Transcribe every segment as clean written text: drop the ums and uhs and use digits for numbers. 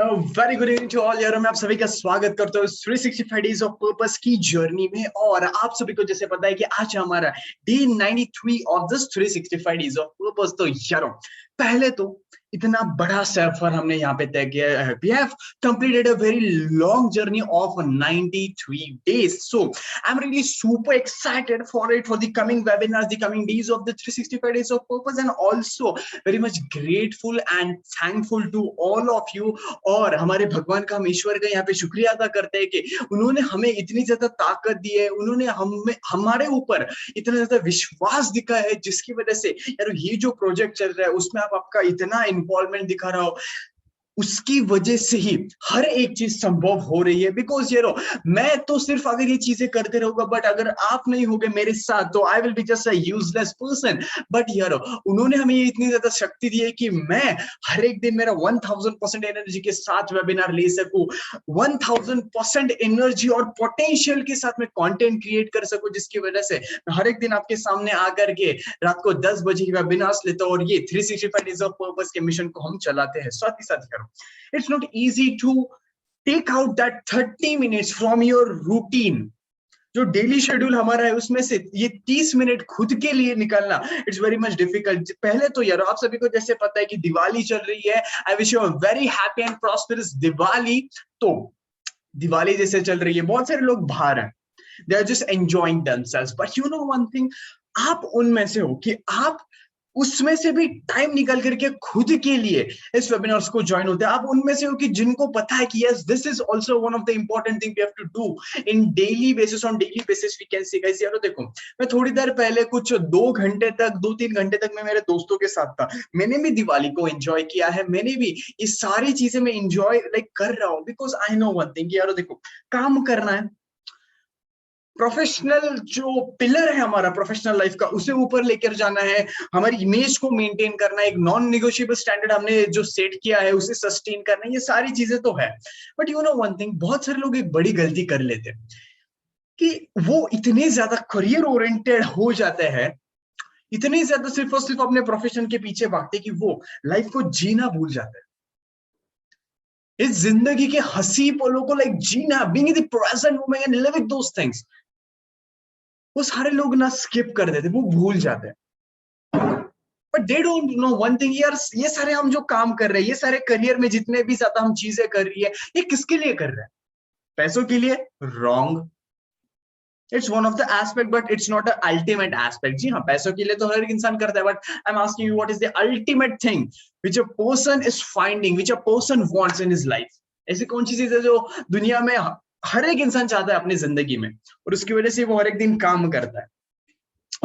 Very good evening to all यार। मैं आप सभी का स्वागत करता हूँ 365 डेज ऑफ पर्पस की जर्नी में। और आप सभी को जैसे पता है कि आज हमारा day 93 of this 365 days of purpose. तो यारो पहले तो इतना बड़ा सफर हमने यहाँ पे तय किया है। We have completed a very long journey of 93 days. So I'm really super excited for it, for the coming webinars, the coming days of the 365 days of purpose, and also very much grateful and thankful to all of you. और हमारे भगवान का, हम ईश्वर का यहाँ पे शुक्रिया अदा करते हैं कि उन्होंने हमें इतनी ज्यादा ताकत दी है, उन्होंने हमें हमारे ऊपर इतना ज्यादा विश्वास दिखाया है, जिसकी वजह से यार ये जो प्रोजेक्ट चल रहा है उसमें आप आपका इतना इन्वॉल्वमेंट दिखा रहा हो, उसकी वजह से ही हर एक चीज संभव हो रही है। बिकॉज यारो मैं तो सिर्फ अगर ये चीजें करते रहूंगा, बट अगर आप नहीं होगे मेरे साथ तो I will be just a useless person. But यारो उन्होंने हमें ये इतनी ज्यादा शक्ति दी है कि मैं हर एक दिन मेरा 1000% एनर्जी के साथ वेबिनार ले सकूं, 1000% एनर्जी और पोटेंशियल के साथ मैं कंटेंट क्रिएट कर सकूं, जिसकी वजह से मैं हर एक दिन आपके सामने आकर के रात को 10 बजे की वेबिनार्स लेता हूं और ये 365 डेज ऑफ पर्पस के मिशन को हम चलाते हैं। साथ ही साथ it's not easy to take out that 30 minutes from your routine। जो डेली शेड्यूल हमारा है उसमें से ये 30 मिनट खुद के लिए निकालना, इट्स वेरी मच डिफिकल्ट। पहले तो यार आप सभी को जैसे पता है कि दिवाली चल रही है। I wish you a very happy and prosperous Diwali. तो दिवाली जैसे चल रही है, बहुत सारे लोग बाहर हैं, they are just enjoying themselves. But you know one thing, आप उनमें से हो कि आप उसमें से भी टाइम निकाल करके खुद के लिए इस वेबिनार्स को ज्वाइन होते हैं। आप उनमें से हो कि जिनको पता है कि yes this is also one of the important thing we have to do in daily basis. On daily basis we can see guys, यार देखो मैं थोड़ी देर पहले कुछ 2-3 घंटे तक मैं मेरे दोस्तों के साथ था। मैंने भी दिवाली को एंजॉय किया है, मैंने भी ये सारी चीजें मैं एंजॉय कर रहा हूँ। Because I know one thing, यार देखो काम करना है, प्रोफेशनल जो पिलर है हमारा प्रोफेशनल लाइफ का, उसे ऊपर लेकर जाना है, हमारी इमेज को मेंटेन करना है, एक नॉन निगोशिएबल स्टैंडर्ड हमने जो सेट किया है उसे सस्टेन करना है, ये सारी चीजें तो है। But you know one thing, बहुत सारे लोग एक बड़ी गलती कर लेते हैं कि वो इतने ज्यादा करियर ओरिएंटेड हो जाते हैं, इतने ज्यादा सिर्फ और सिर्फ अपने प्रोफेशन के पीछे भागते कि वो लाइफ को जीना भूल जाते हैं। इस जिंदगी के हंसी पलों को लाइक जीना, being in the present moment and living those things, वो सारे लोग ना स्किप कर देते, वो भूल जाते हैं। But they don't know one thing, यार ये सारे हम जो काम कर रहे हैं, ये सारे करियर में जितने भी ज्यादा हम चीजें कर रही है, ये किसके लिए कर रहे हैं? पैसों के लिए? Wrong. It's one of the aspect but it's not a ultimate aspect. जी हाँ, पैसों के लिए तो हर एक इंसान करता है, but I am asking you what is the ultimate thing which a person is finding, which a person wants in his life? ऐसी कौन सी चीज है जो दुनिया में हर एक इंसान चाहता है अपनी जिंदगी में, और उसकी वजह से वो हर एक दिन काम करता है?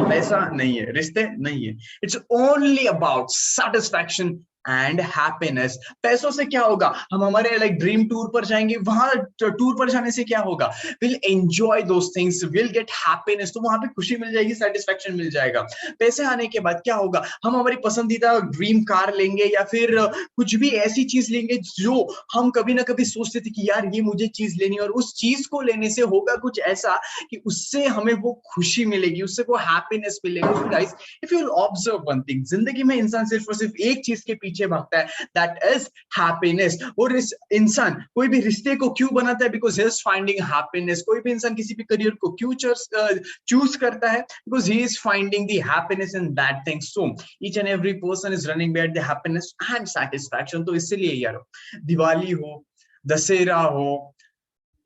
पैसा नहीं है, रिश्ते नहीं है, it's only about satisfaction and happiness. पैसों से क्या होगा? हम हमारे लाइक ड्रीम टूर पर जाएंगे, वहां टूर पर जाने से क्या होगा? Will enjoy those things, will get happiness, तो वहां पे खुशी मिल जाएगी, सेटिस्फैक्शन मिल जाएगा। पैसे आने के बाद क्या होगा? हम हमारी पसंदीदा ड्रीम कार लेंगे, या फिर कुछ भी ऐसी चीज लेंगे जो हम कभी ना कभी सोचते थे कि यार ये मुझे चीज लेनी है, और उस चीज को लेने से होगा कुछ ऐसा कि उससे हमें वो खुशी मिलेगी, उससे वो हैप्पीनेस मिलेगी। Guys if you will observe one thing, जिंदगी में इंसान सिर्फ और सिर्फ एक चीज के पीछे भागता है, दैट इज हैप्पीनेस। और इस इंसान कोई भी रिश्ते को क्यों बनाता है? Because he is finding happiness. कोई भी इंसान किसी भी करियर को क्यों चूज करता है? Because he is finding the happiness in that thing. So each and every person is running behind the happiness and satisfaction. तो इसलिए यार दिवाली हो, दशहरा हो,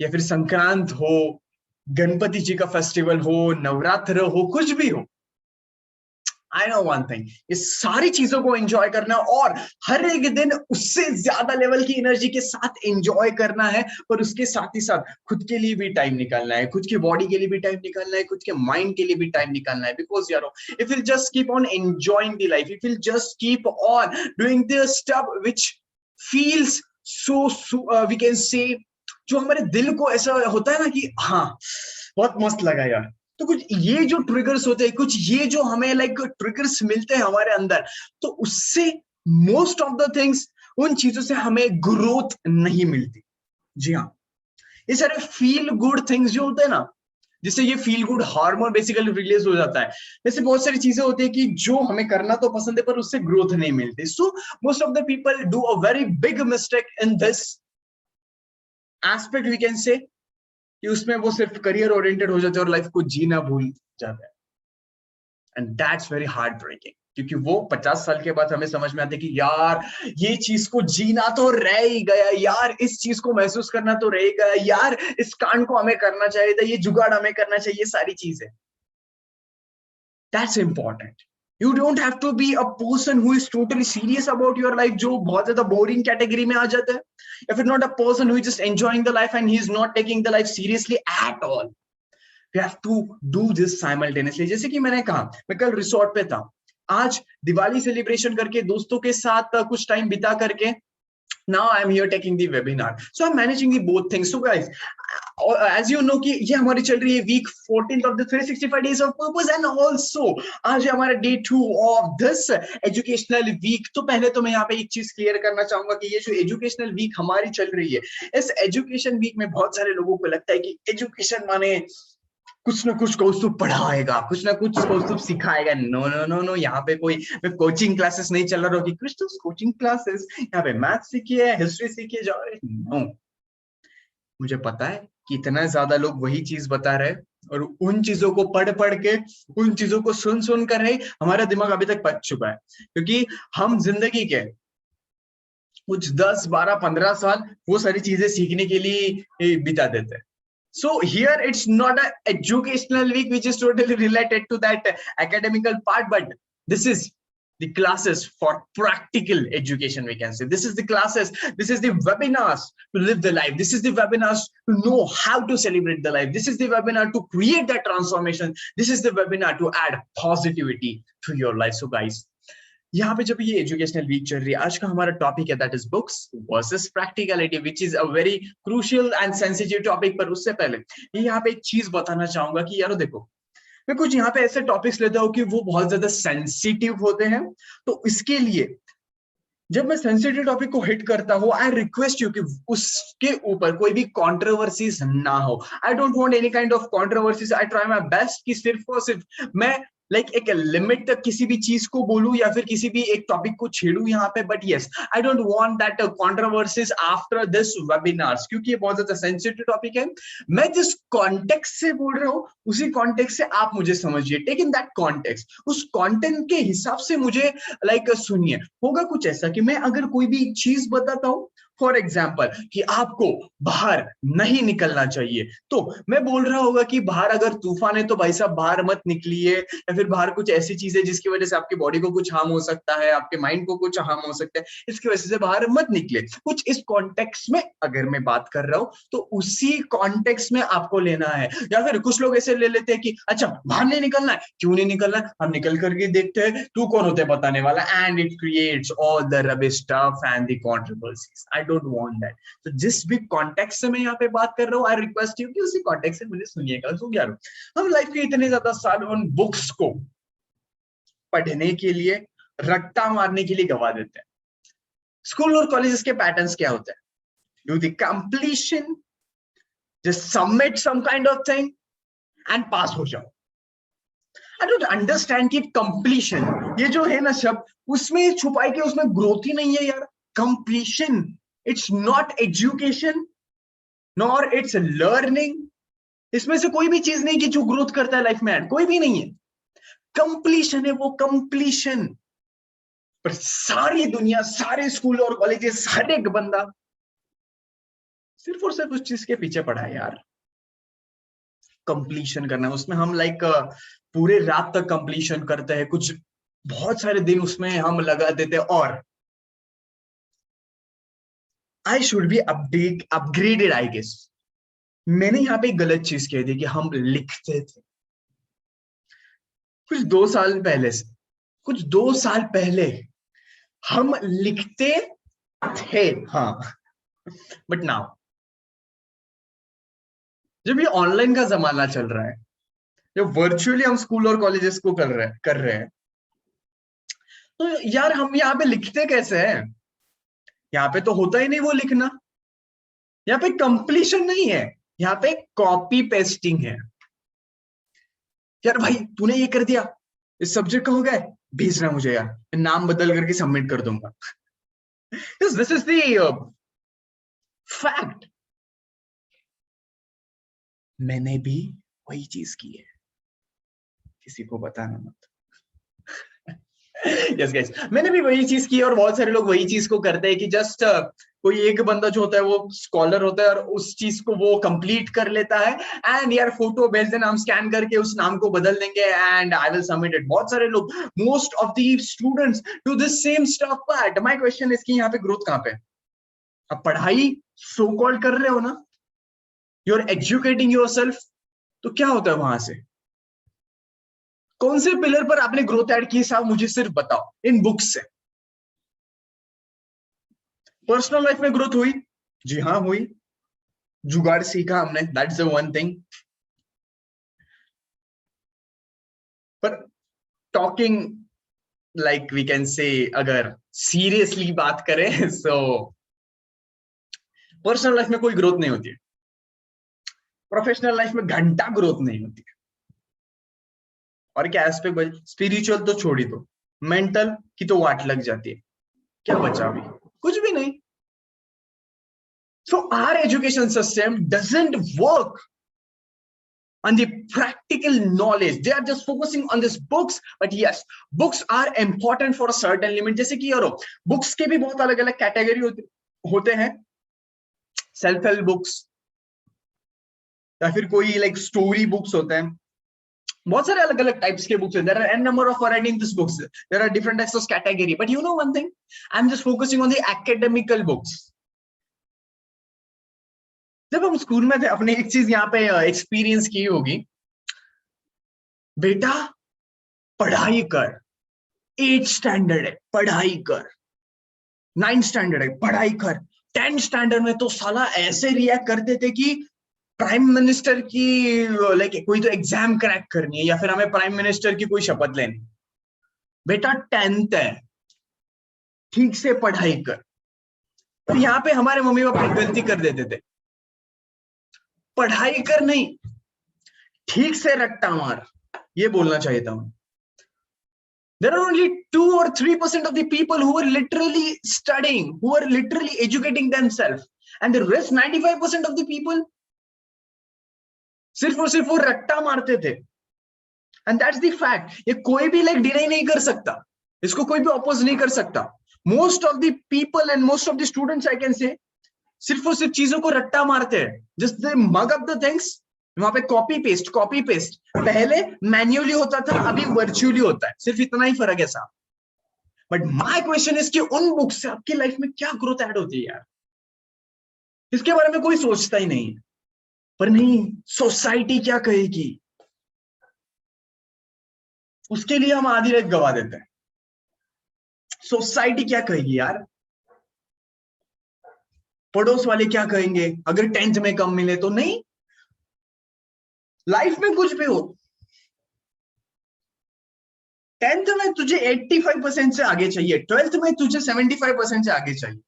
या फिर संक्रांत हो, गणपति जी का फेस्टिवल हो, नवरात्र हो, कुछ भी हो, आई नो वन थिंग, ये सारी चीजों को एंजॉय करना और हर एक दिन उससे ज्यादा लेवल की एनर्जी के साथ एंजॉय करना है। पर उसके साथ ही साथ खुद के लिए भी टाइम निकालना है, खुद की बॉडी के लिए भी टाइम निकालना है, खुद के माइंड के लिए भी टाइम निकालना है। बिकॉज यारो if you just keep on enjoying the life, if you just keep on doing the stuff which feels so we can say, जो हमारे दिल को ऐसा होता है ना कि हाँ बहुत मस्त लगा यार, तो कुछ ये जो ट्रिगर्स होते हैं, कुछ ये जो हमें लाइक ट्रिगर्स मिलते हैं हमारे अंदर, तो उससे मोस्ट ऑफ द थिंग्स, उन चीजों से हमें ग्रोथ नहीं मिलती। जी हाँ, ये सारे फील गुड थिंग्स जो होते हैं ना, जिससे ये feel good hormone basically release हो जाता है, जैसे बहुत सारी चीजें होती है कि जो हमें करना तो पसंद है पर उससे ग्रोथ नहीं मिलती। So most of the people do a very big mistake in this aspect we can say कि उसमें वो सिर्फ करियर ओरिएंटेड हो जाते हैं और लाइफ को जीना भूल जाते हैं, and that's very heart breaking, क्योंकि वो 50 साल के बाद हमें समझ में आता है कि यार ये चीज को जीना तो रह ही गया, यार इस चीज को महसूस करना तो रह ही गया, यार इस कांड को हमें करना चाहिए था, ये जुगाड़ हमें करना चाहिए, सारी चीजें। That's important. You don't have to be a person who is totally serious about your life, जो बहुत ज्यादा बोरिंग कैटेगरी में आ जाता है, या फिर not a person who is just enjoying the life and he is not taking the life seriously at all. You have to do this simultaneously। जैसे कि मैंने कहा, मैं कल रिसोर्ट पे था, आज दिवाली सेलिब्रेशन करके दोस्तों के साथ कुछ टाइम बिता करके now I am here taking the webinar, so I'm managing the both things। So guys, as you know कि ये हमारी चल रही है week 14th of the 365 days of purpose, and also आज है हमारा day 2 of this educational week. तो पहले तो मैं यहाँ पे एक चीज क्लियर करना चाहूंगा कि ये जो एजुकेशनल वीक हमारी चल रही है, इस एजुकेशन वीक में बहुत सारे लोगों को लगता है कि एजुकेशन माने कुछ ना कुछ कौस्तुभ पढ़ाएगा, कुछ ना कुछ कौस्तुभ सिखाएगा। नो नो नो नो, यहाँ पे कोई कोचिंग क्लासेस नहीं चल रहा हो कि कुछ तो कोचिंग क्लासेस, यहाँ पे मैथ सीखिए, हिस्ट्री सीखिए जा रहे। नो, मुझे पता है कि इतना ज्यादा लोग वही चीज बता रहे और उन चीजों को पढ़ पढ़ के, उन चीजों को सुन सुन कर रहे हमारा दिमाग अभी तक पक चुका है, क्योंकि हम जिंदगी के कुछ 10, 12, 15 साल वो सारी चीजें सीखने के लिए बिता देते हैं। So here it's not an educational week which is totally related to that academical part, but this is the classes for practical education, we can say. This is the classes, this is the webinars to live the life. This is the webinars to know how to celebrate the life. This is the webinar to create that transformation. This is the webinar to add positivity to your life. So guys, यहाँ पे जब ये educational week चल रही है, आज का हमारा टॉपिक है that is books versus practicality, which is a very crucial and sensitive topic. पर उससे पहले ये यहाँ पे एक चीज बताना चाहूंगा कि यारो देखो, मैं कुछ यहाँ पे ऐसे टॉपिक्स लेता हूँ कि वो बहुत ज्यादा सेंसिटिव होते हैं, तो इसके लिए जब मैं सेंसिटिव टॉपिक को हिट करता हूँ, आई रिक्वेस्ट यू कि उसके ऊपर कोई भी कॉन्ट्रोवर्सीज ना हो। I don't want any kind of controversies. I try my best कि सिर्फ और सिर्फ मैं एक लिमिट तक किसी भी चीज को बोलूं या फिर किसी भी एक टॉपिक को छेड़ू यहाँ पे, but yes I don't want that controversies after this webinars, क्योंकि ये बहुत ज्यादा सेंसिटिव टॉपिक है। मैं जिस कॉन्टेक्स्ट से बोल रहा हूँ उसी कॉन्टेक्स्ट से आप मुझे समझिए, टेक इन दैट कॉन्टेक्स्ट, उस कॉन्टेंट के हिसाब से मुझे सुनिए। होगा कुछ ऐसा कि मैं अगर कोई भी चीज बताता हूं, फॉर एग्जाम्पल कि आपको बाहर नहीं निकलना चाहिए, तो मैं बोल रहा होगा कि बाहर अगर तूफान है तो भाई साहब बाहर मत निकलिए, या फिर बाहर कुछ ऐसी चीजें जिसकी वजह से आपकी बॉडी को कुछ हार्म हो सकता है, आपके माइंड को कुछ हार्म हो सकता है, इसकी वजह से बाहर मत निकले। कुछ इस कॉन्टेक्स्ट में अगर मैं बात कर रहा हूं तो उसी कॉन्टेक्स्ट में आपको लेना है। या फिर कुछ लोग ऐसे ले लेते हैं कि अच्छा बाहर नहीं निकलना है, क्यों नहीं निकलना है, हम निकल करके देखते हैं, तू कौन होता है बताने वाला, and it creates all the rubbish stuff and the controversies. I don't want that. तो जिस भी कॉन्टेक्स्ट से मैं यहाँ पे बात कर रहा हूँ, आई रिक्वेस्ट यू कि उसी कॉन्टेक्स्ट से मुझे सुनिएगा। तो यार हम लाइफ के इतने ज्यादा साल उन बुक्स को पढ़ने के लिए, रट्टा मारने के लिए गवा देते हैं। स्कूल और कॉलेजेस के पैटर्न्स क्या होते हैं? Do the completion, just submit some kind of thing and pass हो जाओ। आई डोंट अंडरस्टैंड कि कंप्लीशन ये जो है ना शब्द, उसमें छुपाई के उसमें ग्रोथ ही नहीं है यार। Completion, it's not education nor it's learning. इसमें से कोई भी चीज नहीं कि जो ग्रोथ करता है लाइफ में, कोई भी नहीं है। कंप्लीशन है वो कंप्लीशन। पर सारी दुनिया, सारे स्कूल और कॉलेजेस, हर एक बंदा सिर्फ और सिर्फ उस चीज के पीछे पड़ा है यार, कंप्लीशन करना है। उसमें हम पूरे रात तक कंप्लीशन करते हैं, कुछ बहुत सारे दिन उसमें हम लगा देते हैं। और I should be upgraded I guess. मैंने यहाँ पे एक गलत चीज कह दी कि हम लिखते थे। कुछ 2 साल पहले हम लिखते थे, हाँ, बट नाउ जब ये ऑनलाइन का जमाना चल रहा है, जब वर्चुअली हम स्कूल और कॉलेजेस को कर रहे हैं, तो यार हम यहाँ पे लिखते कैसे हैं? यहाँ पे तो होता ही नहीं वो लिखना। यहाँ पे कंप्लीशन नहीं है, यहाँ पे कॉपी पेस्टिंग है। यार भाई तूने ये कर दिया, इस सब्जेक्ट का हो गया, भेजना मुझे यार, नाम बदल करके सबमिट कर दूंगा। This is the fact. मैंने भी वही चीज की है, किसी को बताना मत। यस गाइस, मैंने भी वही चीज की है और बहुत सारे लोग वही चीज को करते हैं कि जस्ट कोई एक बंदा जो होता है वो स्कॉलर होता है और उस चीज को वो कंप्लीट कर लेता है एंड यार फोटो भेज देना, हम स्कैन करके उस नाम को बदल देंगे and I will submit it. बहुत सारे लोग, most of the students do this same stuff, but my question is कि यहाँ पे ग्रोथ कहाँ पे? अब पढ़ाई सो कॉल्ड कर रहे हो ना, यू आर एजुकेटिंग योरसेल्फ, तो क्या होता है वहां से? कौन से पिलर पर आपने ग्रोथ ऐड की साहब, मुझे सिर्फ बताओ इन बुक्स से। पर्सनल लाइफ में ग्रोथ हुई? जी हाँ हुई, जुगाड़ सीखा हमने, दैट्स द वन थिंग। पर talking like we can say, अगर सीरियसली बात करें सो पर्सनल लाइफ में कोई ग्रोथ नहीं होती है, प्रोफेशनल लाइफ में घंटा ग्रोथ नहीं होती है। और क्या एस्पेक्ट, स्पिरिचुअल तो छोड़ ही दो, मेंटल की तो वाट लग जाती है, क्या बचा अभी? कुछ भी नहीं। So our education system doesn't work on the practical knowledge. They are just focusing on these books. But yes, books are important for a certain limit. जैसे कि यारो books के भी बहुत अलग अलग कैटेगरी होते हैं, सेल्फ हेल्प बुक्स या फिर कोई लाइक स्टोरी बुक्स होते हैं, बहुत सारे अलग अलग टाइप्स के बुक्स हैं. There are n number of variety in this books. There are different types of category. But you know one thing, I'm just focusing on the academical books. जब हम स्कूल में थे, अपने एक चीज यहाँ पे एक्सपीरियंस की होगी, बेटा पढ़ाई कर, 8th स्टैंडर्ड है पढ़ाई कर, 9th स्टैंडर्ड है पढ़ाई कर, 10th स्टैंडर्ड में तो साला ऐसे रिएक्ट करते थे कि प्राइम मिनिस्टर की लाइक कोई तो एग्जाम क्रैक करनी है या फिर हमें प्राइम मिनिस्टर की कोई शपथ लेनी। बेटा 10th है, ठीक से पढ़ाई कर। पर यहाँ पे हमारे मम्मी पापा गलती कर देते थे, पढ़ाई कर नहीं, ठीक से रट्टा मार, ये बोलना चाहिए था। There are only 2 or 3% of the people who were literally studying, who were literally educating themselves, and the rest 95% of the people सिर्फ और सिर्फ वो रट्टा मारते थे। And that's the fact. ये कोई भी लाइक डिनाई नहीं कर सकता, इसको कोई भी अपोज नहीं कर सकता। Most of the people and most of the students I can say सिर्फ और सिर्फ चीजों को रट्टा मारते हैं, just they mug up the things, वहां पे कॉपी पेस्ट। पहले मैन्युअली होता था, अभी वर्चुअली होता है, सिर्फ इतना ही फर्क है साहब। बट माय क्वेश्चन इज कि उन बुक से आपकी लाइफ में क्या ग्रोथ ऐड होती है यार, इसके बारे में कोई सोचता ही नहीं है। पर नहीं, सोसाइटी क्या कहेगी, उसके लिए हम आधी रात गवा देते हैं। सोसाइटी क्या कहेगी यार, पड़ोस वाले क्या कहेंगे अगर 10th में कम मिले तो? नहीं, लाइफ में कुछ भी हो, 10th में तुझे 85% से आगे चाहिए, 12th में तुझे 75% से आगे चाहिए।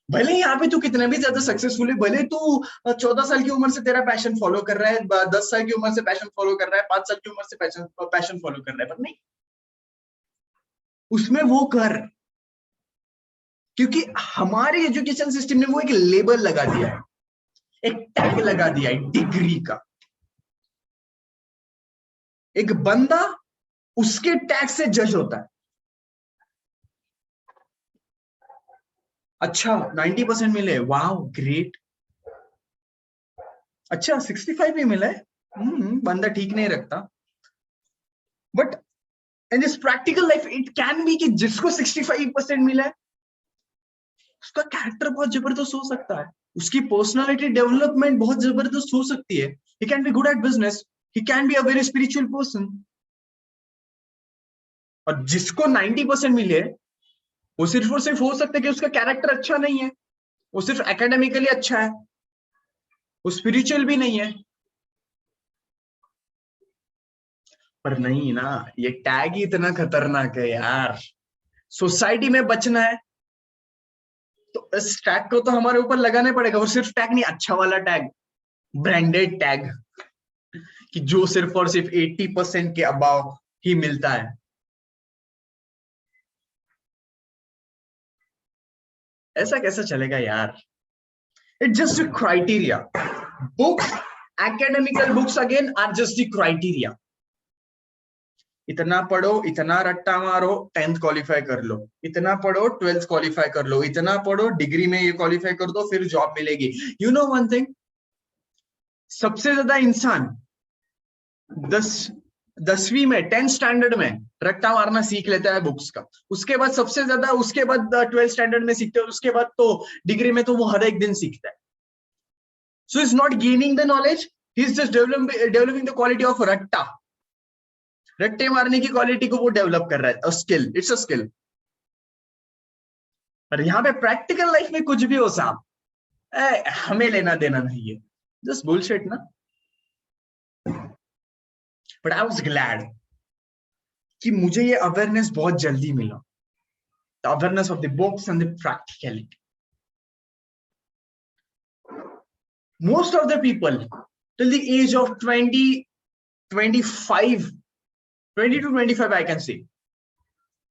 भले यहाँ पे तू कितने भी ज्यादा सक्सेसफुल है, भले तू 14 साल की उम्र से तेरा पैशन फॉलो कर रहा है, 10 साल की उम्र से पैशन फॉलो कर रहा है, 5 साल की उम्र से पैशन फॉलो कर रहा है, पर नहीं, उसमें वो कर, क्योंकि हमारे एजुकेशन सिस्टम ने वो एक लेबल लगा दिया है, एक टैग लगा दिया है डिग्री का। एक बंदा उसके टैग से जज होता है। अच्छा 90% मिले, वाओ ग्रेट। अच्छा 65 भी मिला है, बंदा ठीक नहीं रखता। But in this practical life it can be कि जिसको 65% मिला है, उसका कैरेक्टर बहुत जबरदस्त हो सकता है, उसकी पर्सनालिटी डेवलपमेंट बहुत जबरदस्त हो सकती है। He can be good at business, he can be a very spiritual person. और जिसको 90% मिले, वो सिर्फ और सिर्फ हो सकता है कि उसका कैरेक्टर अच्छा नहीं है, वो सिर्फ एकेडमिकली अच्छा है, वो स्पिरिचुअल भी नहीं है। पर नहीं ना, ये टैग ही इतना खतरनाक है यार। सोसाइटी में बचना है तो इस टैग को तो हमारे ऊपर लगाना पड़ेगा, और सिर्फ टैग नहीं, अच्छा वाला टैग, ब्रांडेड टैग, कि जो सिर्फ और सिर्फ 80% के अबाव ही मिलता है। ऐसा कैसा चलेगा यार? It's just criteria. Books Academical books again are just the criteria. इतना पढ़ो, इतना रट्टा मारो, 10th क्वालिफाई कर लो, इतना पढ़ो 12th क्वालिफाई कर लो, इतना पढ़ो डिग्री में ये क्वालिफाई कर दो, फिर जॉब मिलेगी. यू नो वन थिंग, सबसे ज्यादा इंसान 10वीं में 10th स्टैंडर्ड में रट्टा मारना सीख लेता है बुक्स का. उसके बाद सबसे ज्यादा, उसके बाद 12th स्टैंडर्ड में सीखते हैं, उसके बाद तो डिग्री में तो वो हर एक दिन सीखता है. So he's not gaining the knowledge, he's just developing the quality of ratta. Ratte मारने की क्वालिटी को वो डेवलप कर रहा है. Skill, it's a skill. पर यहाँ पे प्रैक्टिकल लाइफ में कुछ भी हो साहब, हमें लेना देना नहीं है, जस्ट बुलशिट ना. बट आई वाज ग्लैड कि मुझे ये अवेयरनेस बहुत जल्दी मिला, the awareness of the books and the practicality. Most of the people till the age of 20, 25, 20 to 25 I can say,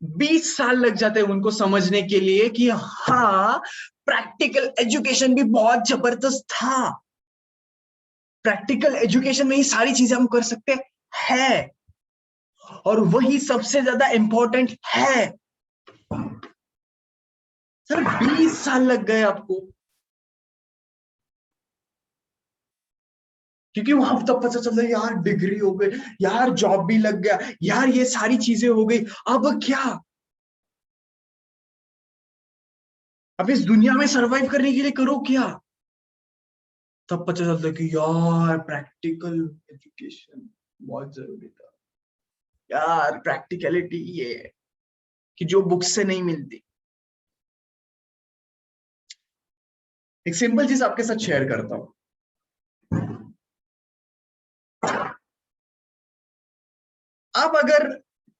20 साल लग जाते हैं उनको समझने के लिए कि हाँ, प्रैक्टिकल एजुकेशन भी बहुत जबरदस्त था. प्रैक्टिकल एजुकेशन में ही सारी चीजें हम कर सकते हैं और वही सबसे ज्यादा इंपॉर्टेंट है. सर 20 साल लग गए आपको, क्योंकि वहां तब पता चलता है यार डिग्री हो गई, यार जॉब भी लग गया, यार ये सारी चीजें हो गई, अब क्या, अब इस दुनिया में सरवाइव करने के लिए करो क्या. तब पता चलता है कि यार प्रैक्टिकल एजुकेशन बहुत जरूरी था. यार प्रैक्टिकलिटी ये है कि जो बुक से नहीं मिलती. एक सिंपल चीज आपके साथ शेयर करता हूं. आप अगर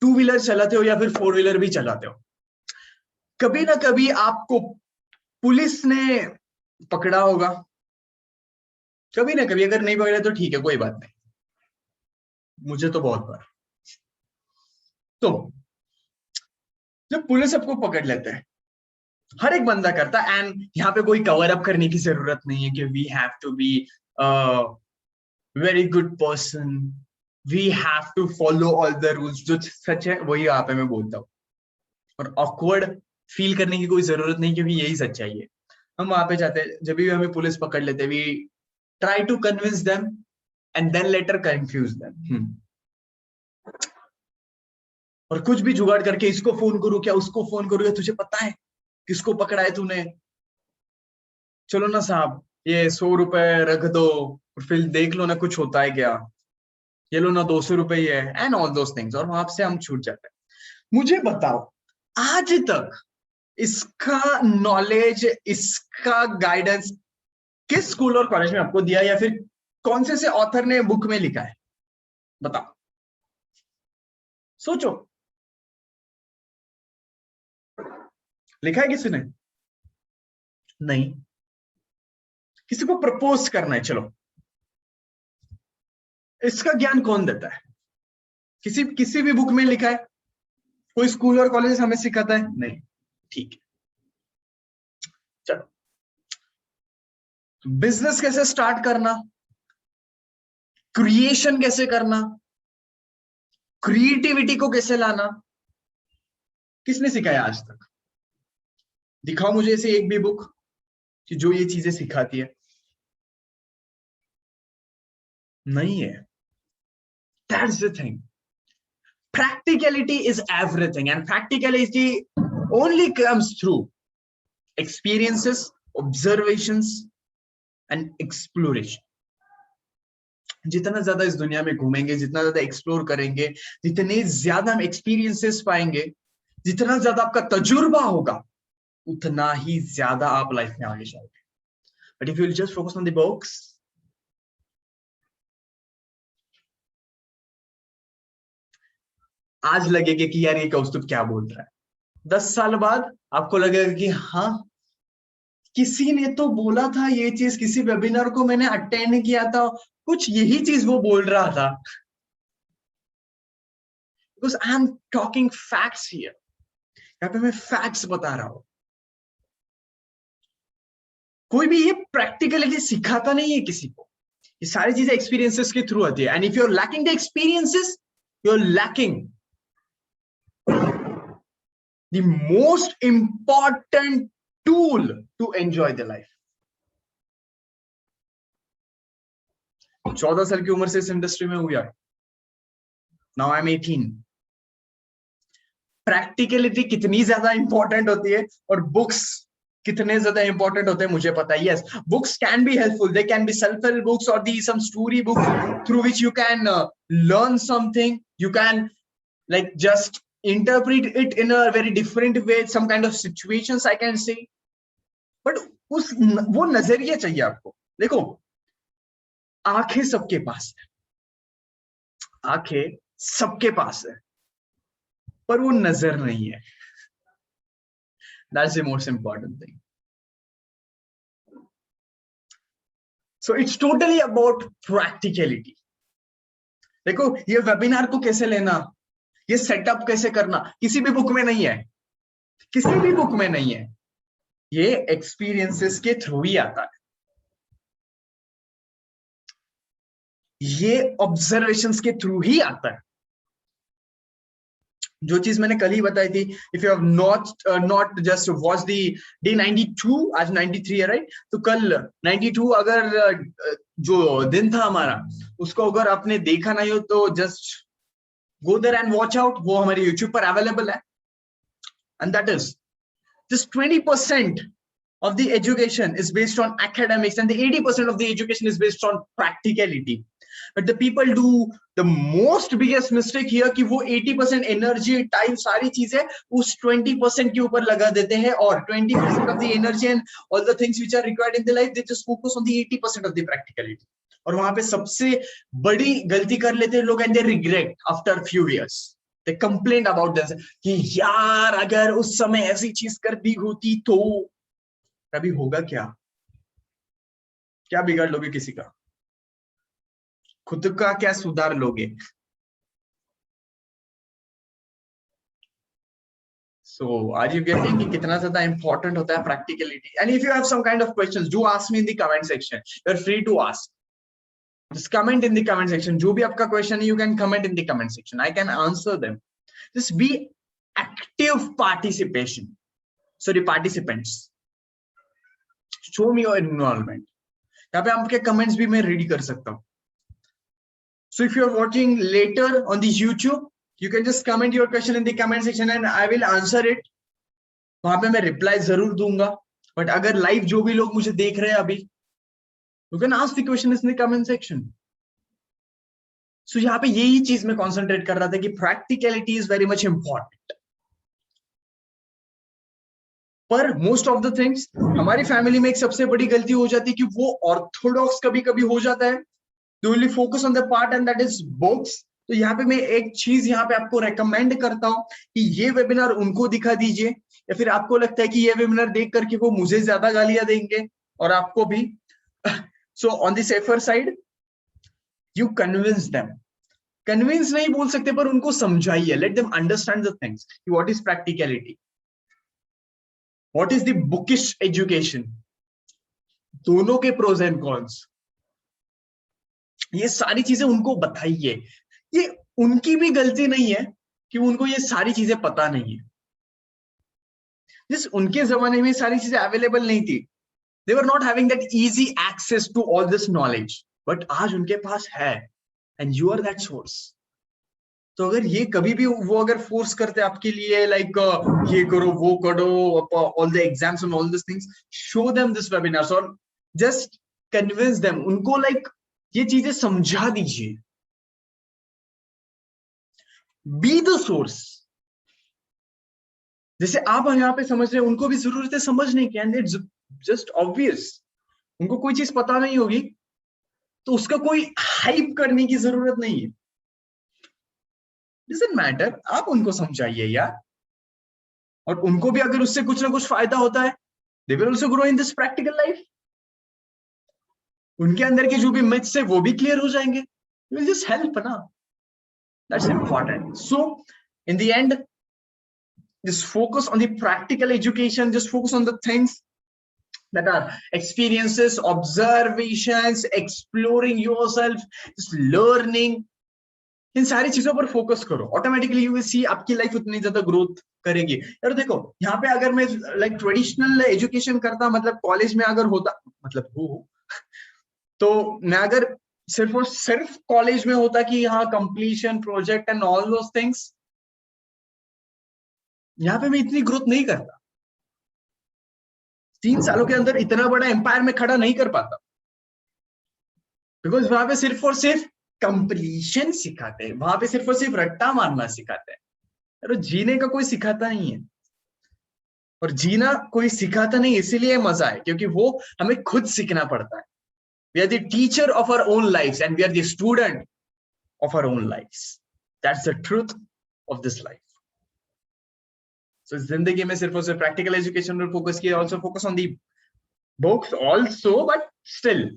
2 व्हीलर चलाते हो या फिर 4 व्हीलर भी चलाते हो, कभी ना कभी आपको पुलिस ने पकड़ा होगा. कभी ना कभी, अगर नहीं पकड़े तो ठीक है, कोई बात नहीं, मुझे तो बहुत बार. तो जब पुलिस आपको पकड़ लेते हैं, हर एक बंदा करता है, एंड यहाँ पे कोई कवर अप करने की जरूरत नहीं है कि we have to be very good person, we have to follow all the rules. जो सच है वही यहाँ पे मैं बोलता हूँ, और ऑकवर्ड फील करने की कोई जरूरत नहीं, क्योंकि यही सच्चाई है. हम वहां पे जाते हैं, जब भी हमें पुलिस पकड़ लेते, we try to convince them and then later confuse them. और कुछ भी जुगाड़ करके, इसको फोन करूं क्या, उसको फोन करूं क्या, तुझे पता है किसको पकड़ा है तूने, चलो ना साहब ये 100 रुपए रख दो और फिर देख लो ना कुछ होता है क्या, ये लो ना 200 रुपए ही है, एंड ऑल दोस थिंग्स, और वहां से हम छूट जाते हैं. मुझे बताओ, आज तक इसका नॉलेज, इसका गाइडेंस किस स्कूल और कॉलेज में आपको दिया, या फिर कौन से ऑथर ने बुक में लिखा है, बताओ, सोचो. लिखा है किसी ने? नहीं. किसी को प्रपोज करना है, चलो, इसका ज्ञान कौन देता है? किसी भी बुक में लिखा है? कोई स्कूल और कॉलेज हमें सिखाता है? नहीं. ठीक है, चलो. बिजनेस कैसे स्टार्ट करना, क्रिएशन कैसे करना, क्रिएटिविटी को कैसे लाना, किसने सिखाया आज तक? दिखाओ मुझे ऐसे एक भी बुक कि जो ये चीजें सिखाती है. नहीं है. That's the thing. Practicality is everything, and practicality only comes through experiences, observations, and exploration. जितना ज्यादा इस दुनिया में घूमेंगे, जितना ज्यादा एक्सप्लोर करेंगे, जितने ज्यादा हम एक्सपीरियंसेस पाएंगे, जितना ज्यादा आपका तजुर्बा होगा, उतना ही ज्यादा आप लाइफ में आगे जाओगे. But if you will just focus on the books, आज लगेगा कि यार ये कौस्तुभ क्या बोल रहा है, 10 साल बाद आपको लगेगा कि हाँ, किसी ने तो बोला था ये चीज, किसी वेबिनार को मैंने अटेंड किया था, कुछ यही चीज वो बोल रहा था. Because I am talking facts here. यहाँ पे मैं फैक्ट्स बता रहा हूं. कोई भी ये प्रैक्टिकलिटी सिखाता नहीं है किसी को. ये सारी चीजें एक्सपीरियंसेस के थ्रू आती है. And if you are lacking the experiences, you are lacking the most important tool to enjoy the life. 14 साल की उम्र से इस इंडस्ट्री में हुआ. Now I am 18. प्रैक्टिकलिटी कितनी ज्यादा इंपॉर्टेंट होती है और बुक्स कितने ज्यादा इंपॉर्टेंट होते हैं मुझे पता है. Yes, books can be helpful. They can be self help books और the some story books through which you can learn something. You can like just interpret it in a very different way, some kind of situations I can say. But वो नजरिया चाहिए आपको. देखो, आंखें सबके पास है, आंखें सबके पास है, पर वो नजर नहीं है. That's the most important thing. So it's totally about practicality. देखो, ये वेबिनार को कैसे लेना, ये सेटअप कैसे करना, किसी भी बुक में नहीं है, किसी भी बुक में नहीं है. ये एक्सपीरियंसेस के थ्रू ही आता है. ये ऑब्जर्वेशंस के थ्रू ही आता है. जो चीज मैंने कल ही बताई थी, if you have not just watch the day 92, आज 93 है राइट, तो कल 92 अगर जो दिन था हमारा, उसको अगर आपने देखा नहीं हो तो just go there and watch out. वो हमारे YouTube पर अवेलेबल है. And that is just 20% of the education is based on academics and the 80% of the education is based on practicality. But the people do the most biggest mistake here कि वो 80% energy, time, सारी चीजें उस 20% के ऊपर लगा देते हैं और 20% of the energy and all the things which are required in the life, they just focus on the 80% of the practicality. और वहां पे सबसे बड़ी गलती कर लेते हैं लोग and they regret after few years. They complain about this कि यार अगर उस समय ऐसी चीज कर दी होती तो. कभी होगा क्या? क्या बिगाड़ लोगे किसी का? खुद का क्या सुधार लोगे? So are you getting कि कितना ज्यादा इंपॉर्टेंट होता है practicality? And if you have some kind of questions, do ask me in the comment section. You are free to ask. Just comment in the comment section. जो भी आपका question है, you can comment in the comment section. I can answer them. Just be active participation. Sorry, participants. Show me your involvement. यहाँ पे आपके comments भी मैं read कर सकता हूँ. So if you are watching later on the YouTube, you can just comment your question in the comment section and I will answer it. वहाँ पे मैं reply जरूर दूंगा. But अगर live जो भी लोग मुझे देख रहे हैं अभी, you can ask the question in the comment section. So यहाँ पे यही चीज में concentrate कर रहा था कि practicality is very much important. पर most of the things हमारी family में एक सबसे बड़ी गलती हो जाती है कि वो orthodox कभी कभी हो जाता है. They only focus on the part and that is books. तो यहाँ पे मैं एक चीज यहाँ पे आपको recommend करता हूँ कि ये webinar उनको दिखा दीजिए, या फिर आपको लगता है कि ये webinar देख करके वो मुझे ज्यादा गालियां देंगे और आपको भी. So on the safer side, you convince them. Convince नहीं बोल सकते पर उनको समझाइए. Let them understand the things. What is practicality? What is the bookish education? दोनों के pros and cons. ये सारी चीजें उनको बताइए. ये उनकी भी गलती नहीं है कि उनको ये सारी चीजें पता नहीं है. जिस उनके जमाने में सारी चीजें अवेलेबल नहीं थी. They were not having that easy access to all this knowledge. But आज उनके पास है. And you are that source. तो अगर ये कभी भी वो अगर फोर्स करते आपके लिए लाइक ये करो वो करो, all the exams and all these things, show them this webinars or just convince them. उनको लाइक ये चीजें समझा दीजिए. Be the source. जैसे आप यहाँ पे समझ रहे हैं, उनको भी जरूरत है समझने की. And it's just obvious. उनको कोई चीज पता नहीं होगी तो उसका कोई हाइप करने की जरूरत नहीं है. Doesn't matter. आप उनको समझाइए यार. और उनको भी अगर उससे कुछ ना कुछ फायदा होता है, they will also grow in this practical life. उनके अंदर के जो भी myths है वो भी क्लियर हो जाएंगे. You will just help ना. That's important. So in the end, just focus on the practical education. Just focus on the things that are experiences, observations, exploring yourself, just learning. इन सारी चीजों पर focus करो, automatically you will see आपकी life उतनी ज्यादा growth करेगी। यार देखो यहाँ पे अगर मैं लाइक ट्रेडिशनल एजुकेशन करता, मतलब कॉलेज में अगर होता, मतलब हो तो मैं अगर सिर्फ और सिर्फ कॉलेज में होता कि हाँ completion project and all those things, यहाँ पे मैं इतनी ग्रोथ नहीं करता, 3 सालों के अंदर इतना बड़ा एम्पायर में खड़ा नहीं कर पाता, बिकॉज वहां पे सिर्फ और सिर्फ कंप्लीशन सिखाते हैं, वहां पे सिर्फ और सिर्फ रट्टा मारना सिखाते हैं, अरे जीने का कोई सिखाता नहीं है। और जीना कोई सिखाता नहीं, इसीलिए मजा है क्योंकि वो हमें खुद सीखना पड़ता है। We are the teacher of our own lifes and we are the student of our own lifes, that's the truth of this life. So जिंदगी में सिर्फ और सिर्फ प्रैक्टिकल एजुकेशन पर फोकस किया, also focus on the books also, but still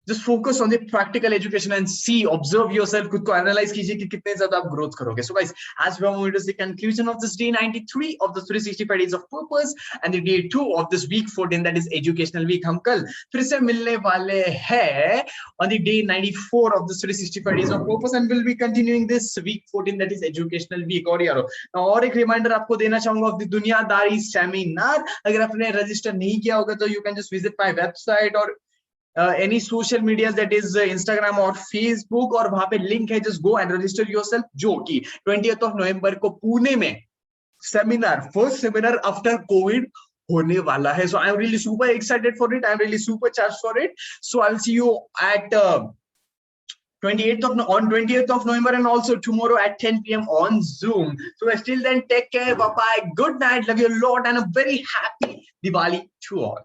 just focus on the practical education and see, observe yourself, खुद को analyze कीजिए कि कितने ज्यादा आप growth करोगे। So guys, as we are moving to the conclusion of this day 93 of the 365 days of purpose and the day 2 of this week 14, that is educational week, हम कल फिर से मिलने वाले हैं on the day 94 of the 365 days of purpose and we'll be continuing this week 14, that is educational week। और यारो और एक रिमाइंडर आपको देना चाहूंगा of the दुनियादारी सेमिनार, अगर आपने रजिस्टर नहीं किया होगा तो you can just visit my website or any social media, that is Instagram or Facebook, और वहां पे लिंक है, just go and register yourself, जो कि 20th of November को पुणे में seminar, first seminar after Covid होने वाला है। So I'm really super excited for it, I'm really super charged for it, so I'll see you at 20th of November and also tomorrow at 10 PM on Zoom. So till then, take care, bye bye, good night, love you a lot and a very happy Diwali to all.